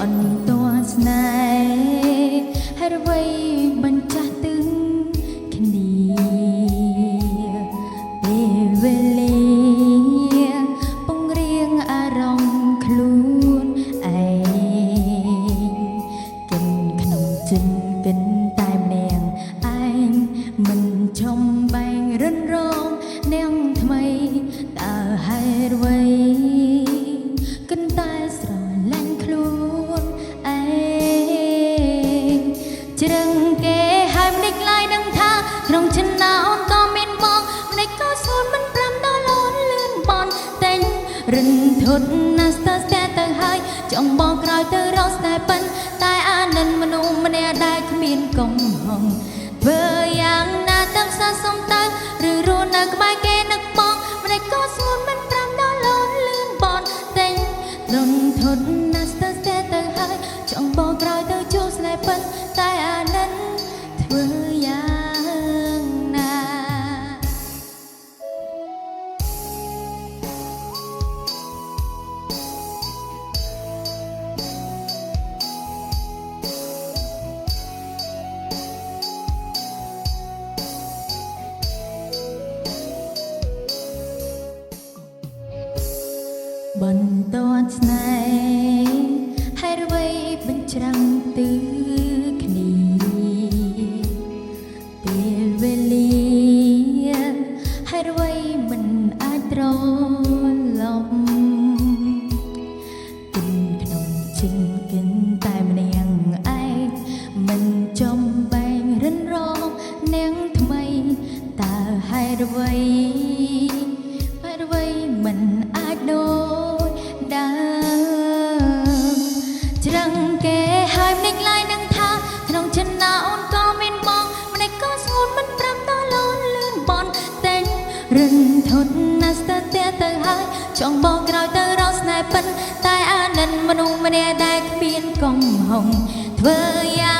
បន្ទាត់ស្នេហ៍ហើយអ្វីបញ្ចាស់ទឹងគ្នាពេលវេលាពង្រៀងអារម្មណ៍ខ្លួនឯងកិនក្នុងចិនកិនតែម្នាក់ឯងមិនចំបែងរិនរងនាងថ្មីតើហេតុអ្វីកិនតែស្រឡាញ់ខ្លួនឯងជ្រឹងគេហើយម្ដេចឡើយនឹងថាក្នុងចិត្តណាអូនក៏មានបងម្ដេចក៏សួនមិនប្រាំដល់អូនលឿនបនតែងរិនធត់ណាស់ស្ទើរស្ទែទៅហើយចង់បងក្រោយទៅរកស្នេហ៍ប៉ិនតែអានិនមនុស្សម្នាក់ដែលគ្មានកំហុសធ្វើយ៉ាងណាទៅសះសុំទៅឬរស់នៅក្បែរគេនឹកបងម្ដេចក៏សួនមិនប្រាំដល់អូនលឿនបនតែងរិនធត់ណាស់ស្ទើរស្ទែទៅហើយចង់បងក្រោយទៅជួបស្នេហ៍ប៉ិនតែអានិនធ្វើយ៉ាងណាបន្ទាត់ស្នេហ៍ហើយអ្វីបញ្ច្រាំងទឺគ្នាពេលវេលាហើយអ្វីមិនអាចត្រឡប់កិនក្នុងចិនកិនតែម្នាក់ឯងមិនចំបែងរិនរងនាងថ្មីតើហេតុអ្វីមិនអាចដូចដើមជ្រឹងគេហើយម្ដេចឡើយនឹងថាក្នុងចិត្តណាអូនក៏មានបងម្ដេចក៏ស្ងួនមិនប្រាំដល់អូនលឿនបនតែងរិនធត់ណាស់ស្ទើរទៅហើយចង់បងក្រោយទៅរកស្នេហ៍ប៉ិនតែអានិនមនុស្សម្នាក់ដែលគ្មានកំហុសធ្វើយ៉ាង